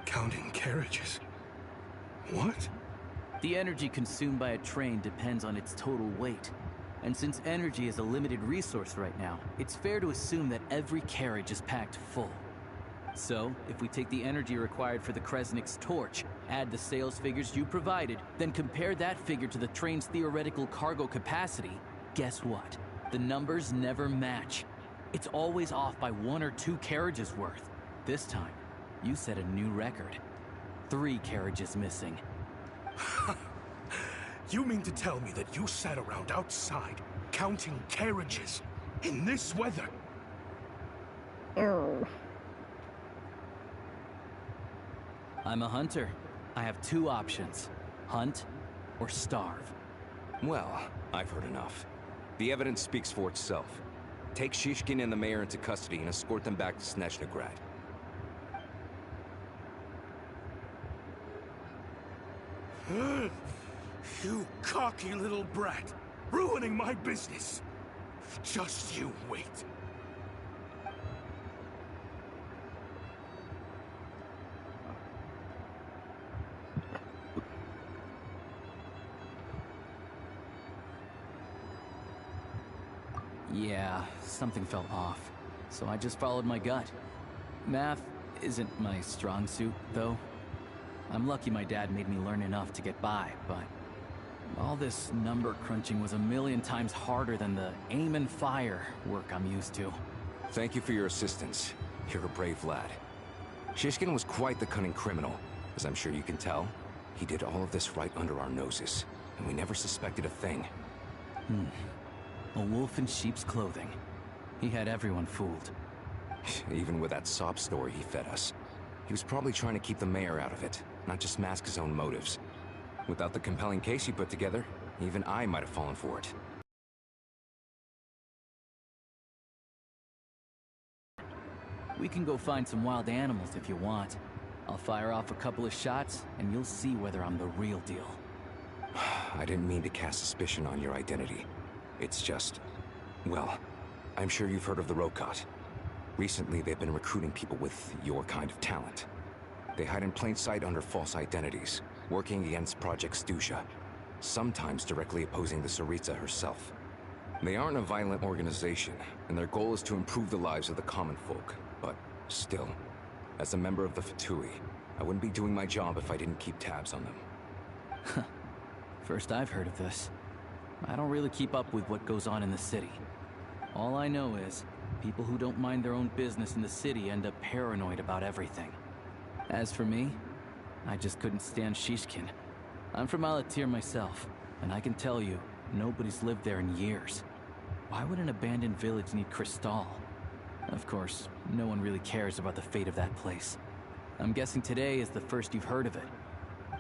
Speaker 11: Counting carriages? What?
Speaker 8: The energy consumed by a train depends on its total weight. And since energy is a limited resource right now, it's fair to assume that every carriage is packed full. So, if we take the energy required for the Kresnik's torch, add the sales figures you provided, then compare that figure to the train's theoretical cargo capacity, guess what? The numbers never match. It's always off by 1 or 2 carriages worth. This time, you set a new record. 3 carriages missing.
Speaker 11: You mean to tell me that you sat around outside, counting carriages, in this weather?
Speaker 1: Oh.
Speaker 8: I'm a hunter. I have 2 options. Hunt or starve.
Speaker 10: Well, I've heard enough. The evidence speaks for itself. Take Shishkin and the mayor into custody and escort them back to Snezhnaya.
Speaker 11: You cocky little brat! Ruining my business! Just you wait.
Speaker 8: Yeah, something felt off. So I just followed my gut. Math isn't my strong suit, though. I'm lucky my dad made me learn enough to get by, but all this number crunching was a million times harder than the aim and fire work I'm used to.
Speaker 10: Thank you for your assistance. You're a brave lad. Shishkin was quite the cunning criminal, as I'm sure you can tell. He did all of this right under our noses, and we never suspected a thing.
Speaker 8: A wolf in sheep's clothing. He had everyone fooled.
Speaker 10: Even with that sob story he fed us. He was probably trying to keep the mayor out of it, not just mask his own motives. Without the compelling case he put together, even I might have fallen for it.
Speaker 8: We can go find some wild animals if you want. I'll fire off a couple of shots, and you'll see whether I'm the real deal.
Speaker 10: I didn't mean to cast suspicion on your identity. It's just... well, I'm sure you've heard of the Rokot. Recently, they've been recruiting people with your kind of talent. They hide in plain sight under false identities, working against Project Snezhnaya, sometimes directly opposing the Tsaritsa herself. They aren't a violent organization, and their goal is to improve the lives of the common folk. But still, as a member of the Fatui, I wouldn't be doing my job if I didn't keep tabs on them.
Speaker 8: First I've heard of this. I don't really keep up with what goes on in the city. All I know is, people who don't mind their own business in the city end up paranoid about everything. As for me, I just couldn't stand Shishkin. I'm from Alatir myself, and I can tell you, nobody's lived there in years. Why would an abandoned village need Crystal? Of course, no one really cares about the fate of that place. I'm guessing today is the first you've heard of it.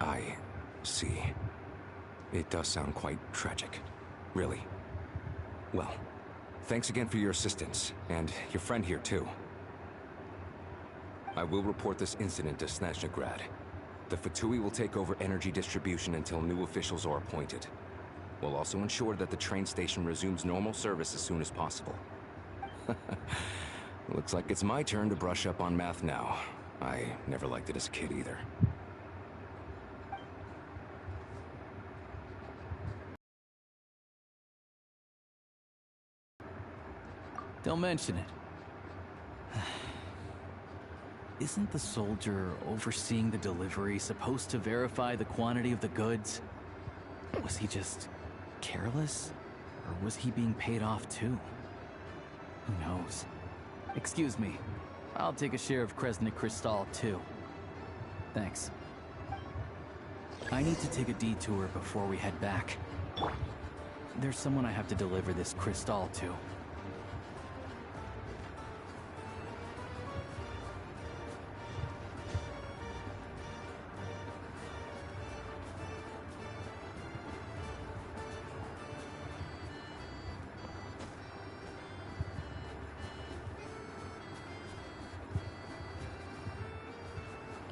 Speaker 10: I see. It does sound quite tragic. Really. Well, thanks again for your assistance, and your friend here too. I will report this incident to Snezhnaya. The Fatui will take over energy distribution until new officials are appointed. We'll also ensure that the train station resumes normal service as soon as possible. Looks like it's my turn to brush up on math now. I never liked it as a kid either.
Speaker 8: Don't mention it. Isn't the soldier overseeing the delivery supposed to verify the quantity of the goods? Was he just careless? Or was he being paid off too? Who knows? Excuse me. I'll take a share of Kresnik Crystal too. Thanks. I need to take a detour before we head back. There's someone I have to deliver this crystal to.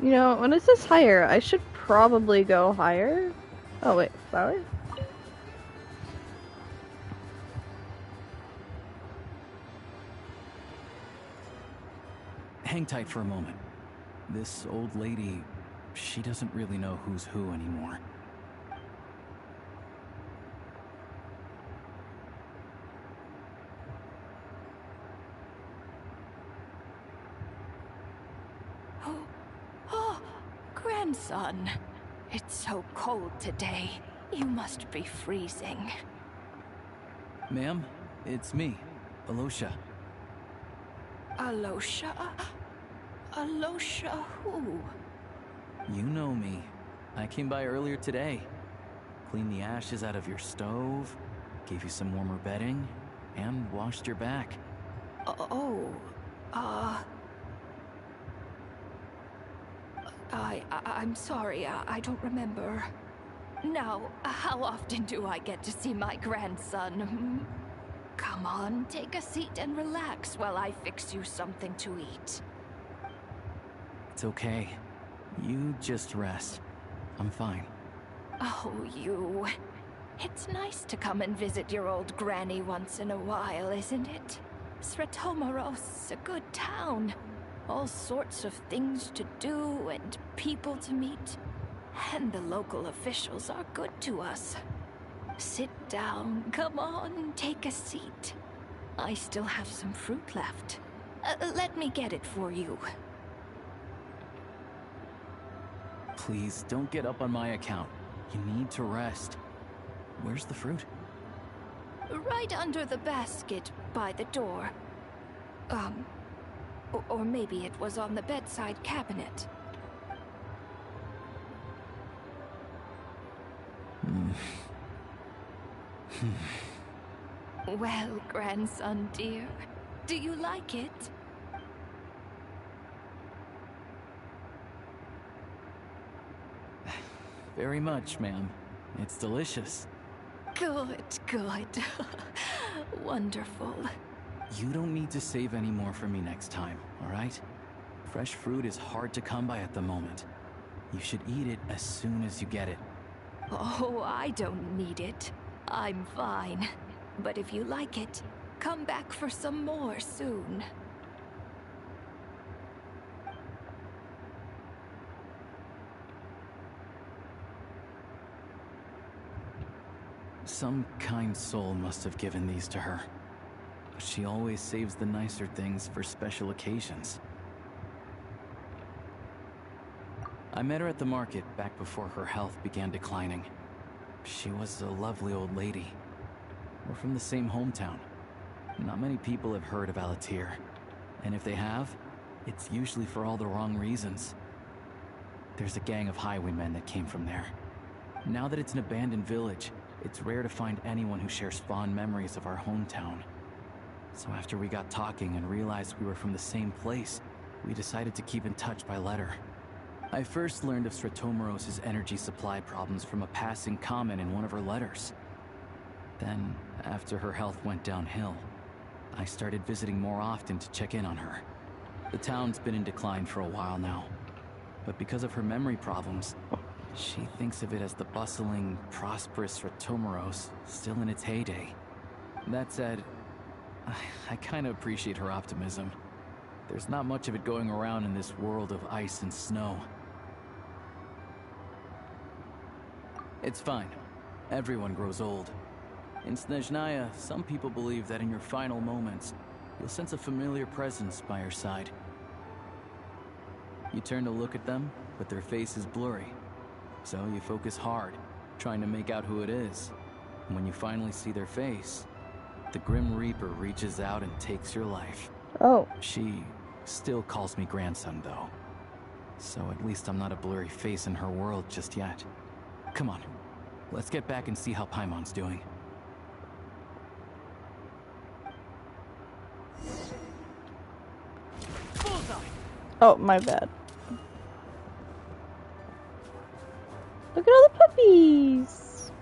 Speaker 1: You know, when it says higher, I should probably go higher. Oh wait, flower?
Speaker 8: Hang tight for a moment. This old lady, she doesn't really know who's who anymore.
Speaker 7: Oh, grandson. It's so cold today. You must be freezing.
Speaker 8: Ma'am, it's me, Alosha.
Speaker 7: Alosha? Alosha who?
Speaker 8: You know me. I came by earlier today. Cleaned the ashes out of your stove, gave you some warmer bedding, and washed your back.
Speaker 7: I'm sorry, I don't remember. Now, how often do I get to see my grandson? Come on, take a seat and relax while I fix you something to eat.
Speaker 8: It's okay. You just rest. I'm fine.
Speaker 7: Oh, you. It's nice to come and visit your old granny once in a while, isn't it? Sretomaros, a good town. All sorts of things to do and people to meet. And the local officials are good to us. Sit down, come on, take a seat. I still have some fruit left. Let me get it for you.
Speaker 8: Please, don't get up on my account. You need to rest. Where's the fruit?
Speaker 7: Right under the basket by the door. Or maybe it was on the bedside cabinet. Well, grandson dear, do you like it?
Speaker 8: Very much, ma'am. It's delicious.
Speaker 7: Good, good. Wonderful.
Speaker 8: You don't need to save any more for me next time, all right? Fresh fruit is hard to come by at the moment. You should eat it as soon as you get it.
Speaker 7: Oh, I don't need it. I'm fine. But if you like it, come back for some more soon.
Speaker 8: Some kind soul must have given these to her. But she always saves the nicer things for special occasions. I met her at the market back before her health began declining. She was a lovely old lady. We're from the same hometown. Not many people have heard of Alatir. And if they have, it's usually for all the wrong reasons. There's a gang of highwaymen that came from there. Now that it's an abandoned village, it's rare to find anyone who shares fond memories of our hometown. So after we got talking and realized we were from the same place, we decided to keep in touch by letter. I first learned of Sretomaros' energy supply problems from a passing comment in one of her letters. Then, after her health went downhill, I started visiting more often to check in on her. The town's been in decline for a while now, but because of her memory problems, she thinks of it as the bustling, prosperous Sretomaros still in its heyday. That said, I kind of appreciate her optimism. There's not much of it going around in this world of ice and snow. It's fine. Everyone grows old. In Snezhnaya, some people believe that in your final moments, you'll sense a familiar presence by your side. You turn to look at them, but their face is blurry. So you focus hard, trying to make out who it is. And when you finally see their face, the Grim Reaper reaches out and takes your life.
Speaker 1: Oh.
Speaker 8: She still calls me grandson, though. So at least I'm not a blurry face in her world just yet. Come on, let's get back and see how Paimon's doing.
Speaker 1: Oh, my bad. Look at all the puppies!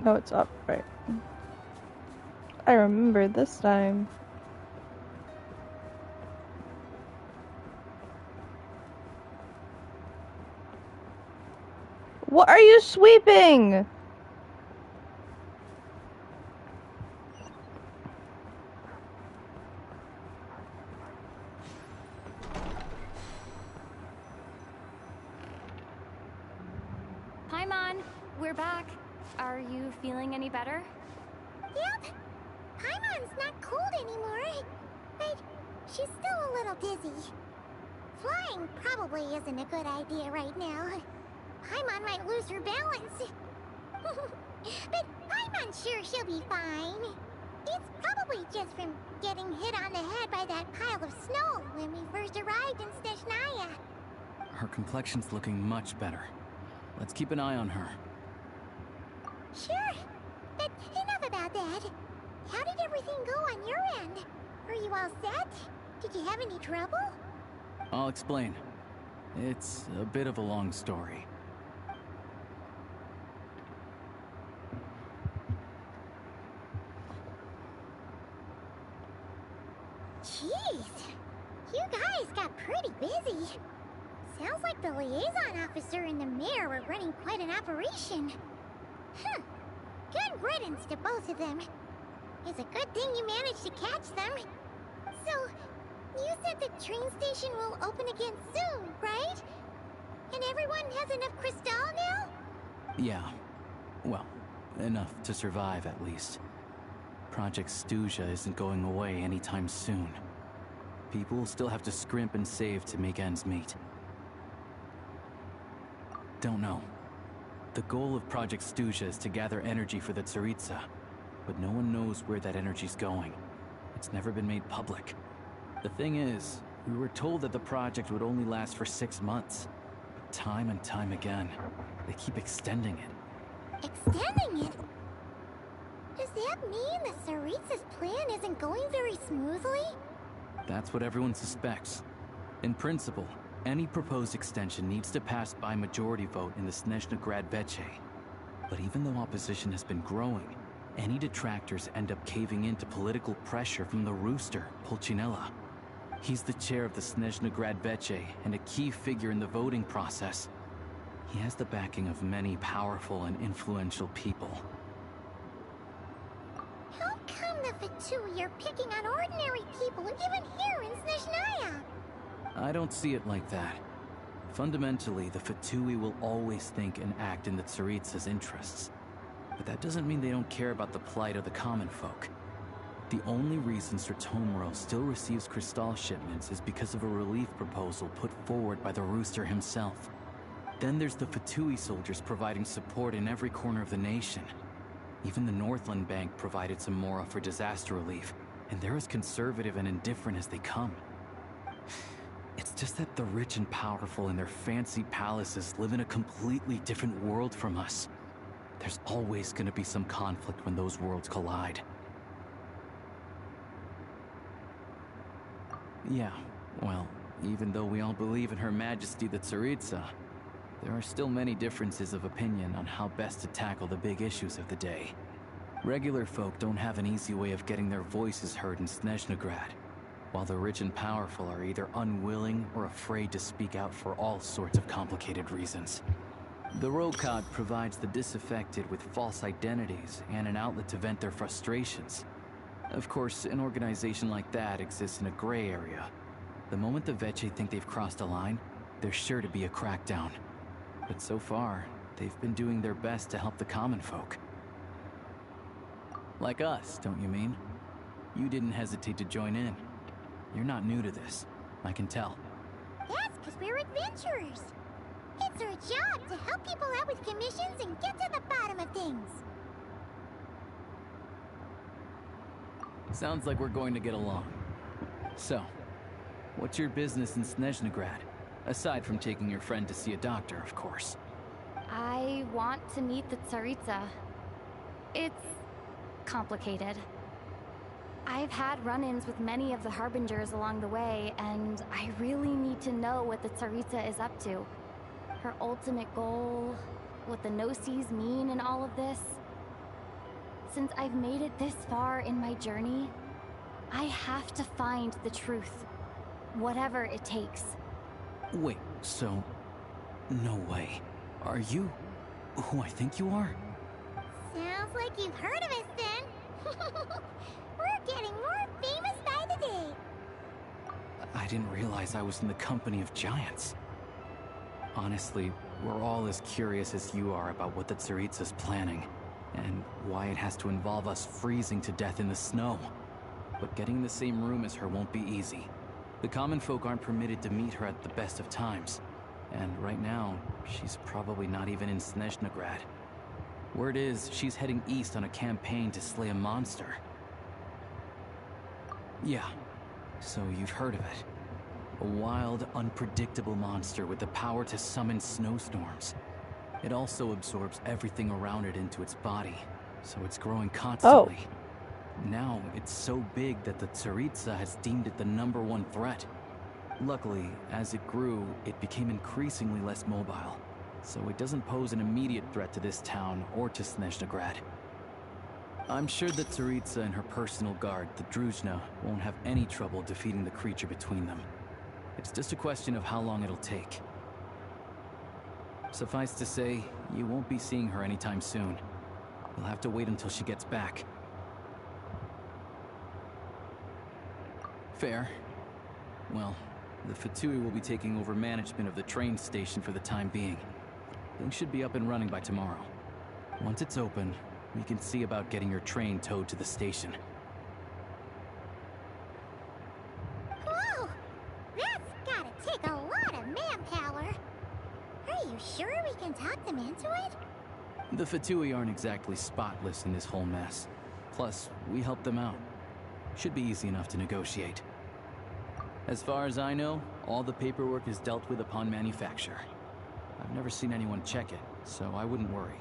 Speaker 1: No, it's up, right? I remember this time. What are you sweeping?
Speaker 4: Hi, Mon. We're back. Are you feeling any better?
Speaker 3: Yep. Paimon's not cold anymore. But she's still a little dizzy. Flying probably isn't a good idea right now. Paimon might lose her balance. But Paimon's sure she'll be fine. It's probably just from getting hit on the head by that pile of snow when we first arrived in Snezhnaya.
Speaker 8: Her complexion's looking much better. Let's keep an eye on her.
Speaker 3: Sure. But enough about that. How did everything go on your end? Are you all set? Did you have any trouble?
Speaker 8: I'll explain. It's a bit of a long story.
Speaker 3: Jeez. You guys got pretty busy. Sounds like the liaison officer and the mayor were running quite an operation. Good riddance to both of them. It's a good thing you managed to catch them. So, you said the train station will open again soon, right? And everyone has enough crystal now?
Speaker 8: Yeah. Well, enough to survive at least. Project Stuzha isn't going away anytime soon. People will still have to scrimp and save to make ends meet. Don't know. The goal of Project Stuzha is to gather energy for the Tsaritsa, but no one knows where that energy's going. It's never been made public. The thing is, we were told that the project would only last for 6 months. But time and time again, they keep extending it.
Speaker 3: Extending it? Does that mean the Tsaritsa's plan isn't going very smoothly?
Speaker 8: That's what everyone suspects. In principle, any proposed extension needs to pass by majority vote in the Snezhnaya Veche. But even though opposition has been growing, any detractors end up caving into political pressure from the Rooster, Pulcinella. He's the chair of the Snezhnaya Veche and a key figure in the voting process. He has the backing of many powerful and influential people.
Speaker 3: How come the Fatui are picking on ordinary people even here in Snezhnaya?
Speaker 8: I don't see it like that. Fundamentally, the Fatui will always think and act in the Tsaritsa's interests. But that doesn't mean they don't care about the plight of the common folk. The only reason Sratomiro still receives crystal shipments is because of a relief proposal put forward by the Rooster himself. Then there's the Fatui soldiers providing support in every corner of the nation. Even the Northland Bank provided some mora for disaster relief, and they're as conservative and indifferent as they come. It's just that the rich and powerful in their fancy palaces live in a completely different world from us. There's always going to be some conflict when those worlds collide. Yeah, well, even though we all believe in Her Majesty the Tsaritsa, there are still many differences of opinion on how best to tackle the big issues of the day. Regular folk don't have an easy way of getting their voices heard in Snezhnaya, while the rich and powerful are either unwilling or afraid to speak out for all sorts of complicated reasons. The Rokad provides the disaffected with false identities and an outlet to vent their frustrations. Of course, an organization like that exists in a gray area. The moment the Veche think they've crossed a line, there's sure to be a crackdown. But so far, they've been doing their best to help the common folk. Like us, don't you mean? You didn't hesitate to join in. You're not new to this, I can tell.
Speaker 3: That's because we're adventurers. It's our job to help people out with commissions and get to the bottom of things.
Speaker 8: Sounds like we're going to get along. So, what's your business in Snezhnaya? Aside from taking your friend to see a doctor, of course.
Speaker 4: I want to meet the Tsaritsa. It's complicated. I've had run-ins with many of the Harbingers along the way, and I really need to know what the Tsaritsa is up to. Her ultimate goal, what the Gnosis mean in all of this. since I've made it this far in my journey, I have to find the truth. Whatever it takes.
Speaker 8: Wait, so... no way. Are you who I think you are?
Speaker 3: Sounds like you've heard of us then. We're getting more famous by the day.
Speaker 8: I didn't realize I was in the company of giants. Honestly, we're all as curious as you are about what the Tsaritsa's planning, and why it has to involve us freezing to death in the snow. But getting in the same room as her won't be easy. The common folk aren't permitted to meet her at the best of times, and right now, she's probably not even in Snezhnaya. Word is, she's heading east on a campaign to slay a monster. Yeah, so you've heard of it. A wild, unpredictable monster with the power to summon snowstorms. It also absorbs everything around it into its body, so it's growing constantly. Now, it's so big that the Tsaritsa has deemed it the #1 threat. Luckily, as it grew, it became increasingly less mobile, so it doesn't pose an immediate threat to this town or to Snezhnaya. I'm sure the Tsaritsa and her personal guard, the Druzhna, won't have any trouble defeating the creature between them. It's just a question of how long it'll take. Suffice to say, you won't be seeing her anytime soon. You'll have to wait until she gets back. Fair. Well, the Fatui will be taking over management of the train station for the time being. Things should be up and running by tomorrow. Once it's open, we can see about getting your train towed to the station.
Speaker 3: Whoa! That's gotta take a lot of manpower. Are you sure we can talk them into it?
Speaker 8: The Fatui aren't exactly spotless in this whole mess. Plus, we help them out. Should be easy enough to negotiate. As far as I know, all the paperwork is dealt with upon manufacture. I've never seen anyone check it, so I wouldn't worry.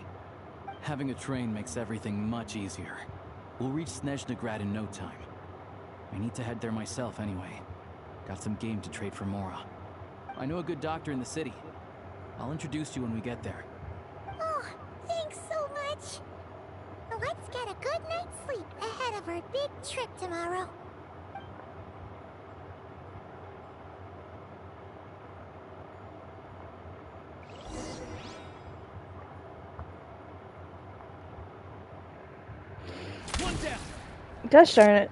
Speaker 8: Having a train makes everything much easier. We'll reach Snezhnaya in no time. I need to head there myself anyway. Got some game to trade for Mora. I know a good doctor in the city. I'll introduce you when we get there.
Speaker 3: Oh, thanks so much. Let's get a good night's sleep ahead of our big trip tomorrow.
Speaker 14: One down.
Speaker 1: Gosh darn it.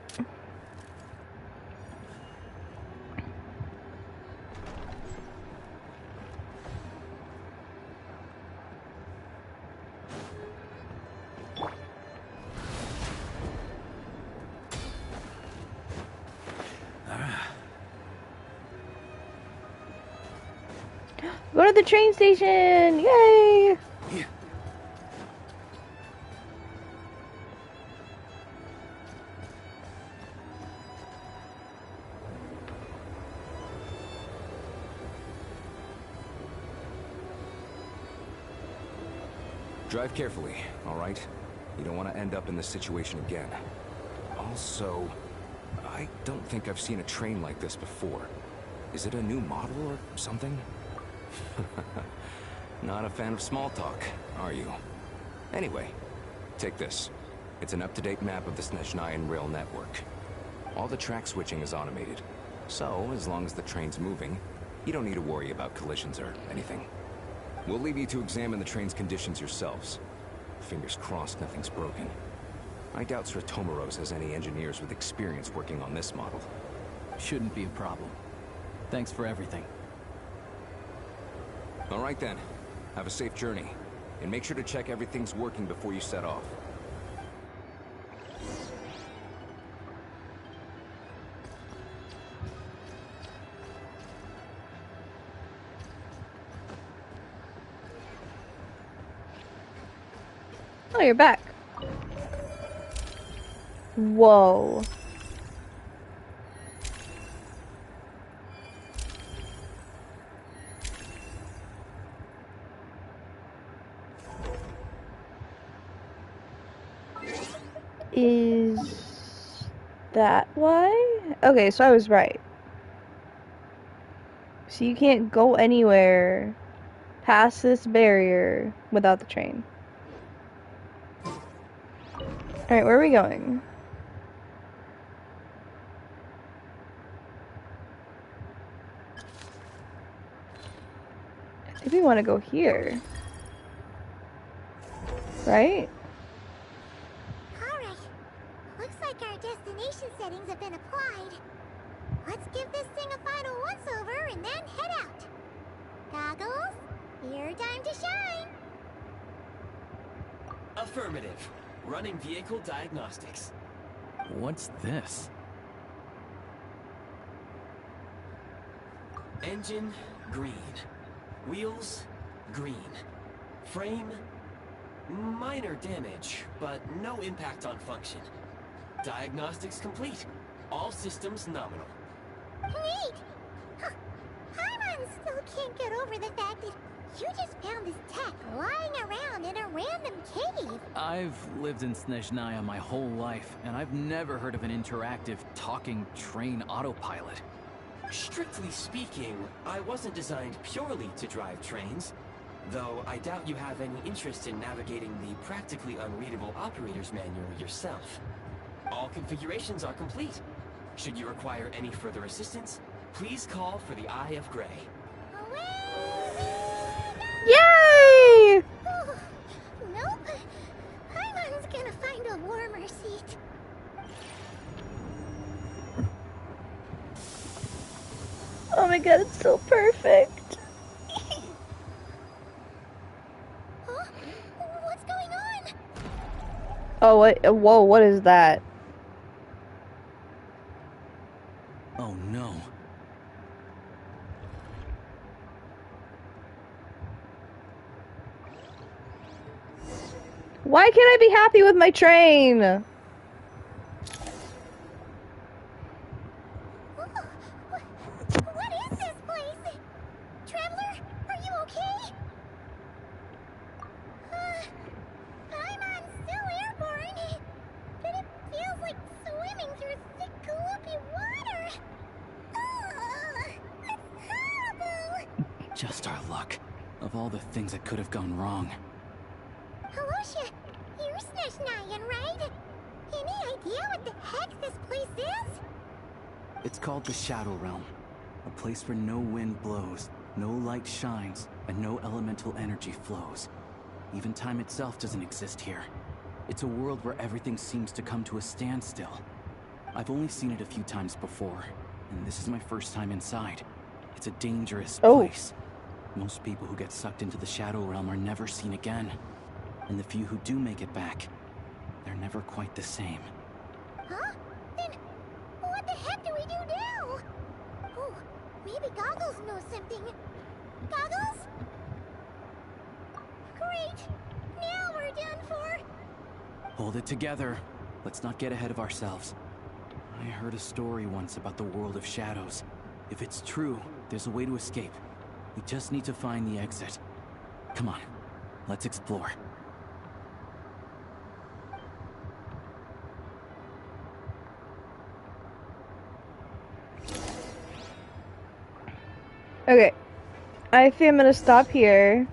Speaker 1: Go to the train station! Yay!
Speaker 10: Drive carefully, all right? You don't want to end up in this situation again. Also, I don't think I've seen a train like this before. Is it a new model or something? Not a fan of small talk, are you? Anyway, take this. It's an up-to-date map of the Snezhnaya rail network. All the track switching is automated. So, as long as the train's moving, you don't need to worry about collisions or anything. We'll leave you to examine the train's conditions yourselves. Fingers crossed nothing's broken. I doubt Sratomaros has any engineers with experience working on this model.
Speaker 8: Shouldn't be a problem. Thanks for everything.
Speaker 10: All right then. Have a safe journey. And make sure to check everything's working before you set off.
Speaker 1: Oh, you're back. Whoa. Is that why? Okay, so I was right. So you can't go anywhere past this barrier without the train. Alright, where are we going? I think we want to go here. Right?
Speaker 3: Alright. Looks like our destination settings have been applied. Let's give this thing a final once-over and then head out. Goggles, your time to shine.
Speaker 2: Affirmative. Running vehicle diagnostics.
Speaker 8: What's this?
Speaker 2: Engine, green. Wheels, green. Frame, minor damage, but no impact on function. Diagnostics complete. All systems nominal.
Speaker 3: Neat! Huh. Paimon still can't get over the fact that you just found this tech lying around in a random cave.
Speaker 8: I've lived in Snezhnaya my whole life, and I've never heard of an interactive, talking train autopilot.
Speaker 2: Strictly speaking, I wasn't designed purely to drive trains, though I doubt you have any interest in navigating the practically unreadable operator's manual yourself. All configurations are complete. Should you require any further assistance, please call for the Eye of Grey.
Speaker 1: Yay!
Speaker 3: Nope. Paimon's gonna find a warmer seat.
Speaker 1: Oh my god, it's so perfect.
Speaker 3: Huh? What's going on?
Speaker 1: Oh, wait, whoa, what is that?
Speaker 8: Oh no.
Speaker 1: Why can't I be happy with my train?
Speaker 3: What is this place? Traveler, are you okay? Paimon's still airborne, but it feels like swimming through thick, gloopy water. It's horrible.
Speaker 8: Just our luck. Of all the things that could have gone wrong.
Speaker 3: Halosha, you're Snezhnayan, right? Any idea what the heck this place is?
Speaker 8: It's called the Shadow Realm. A place where no wind blows, no light shines, and no elemental energy flows. Even time itself doesn't exist here. It's a world where everything seems to come to a standstill. I've only seen it a few times before, and this is my first time inside. It's a dangerous place. Most people who get sucked into the Shadow Realm are never seen again. And the few who do make it back, they're never quite the same.
Speaker 3: Huh? Then, what the heck do we do now? Oh, maybe Goggles knows something. Goggles? Great! Now we're done for!
Speaker 8: Hold it together. Let's not get ahead of ourselves. I heard a story once about the world of shadows. If it's true, there's a way to escape. We just need to find the exit. Come on, let's explore.
Speaker 1: Okay, I think I'm gonna stop here,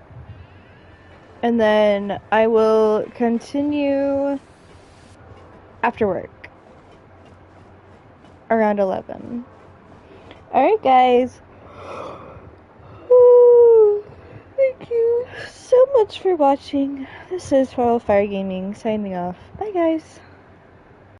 Speaker 1: and then I will continue after work, around 11. Alright guys, thank you so much for watching. This is Fire Gaming signing off. Bye guys.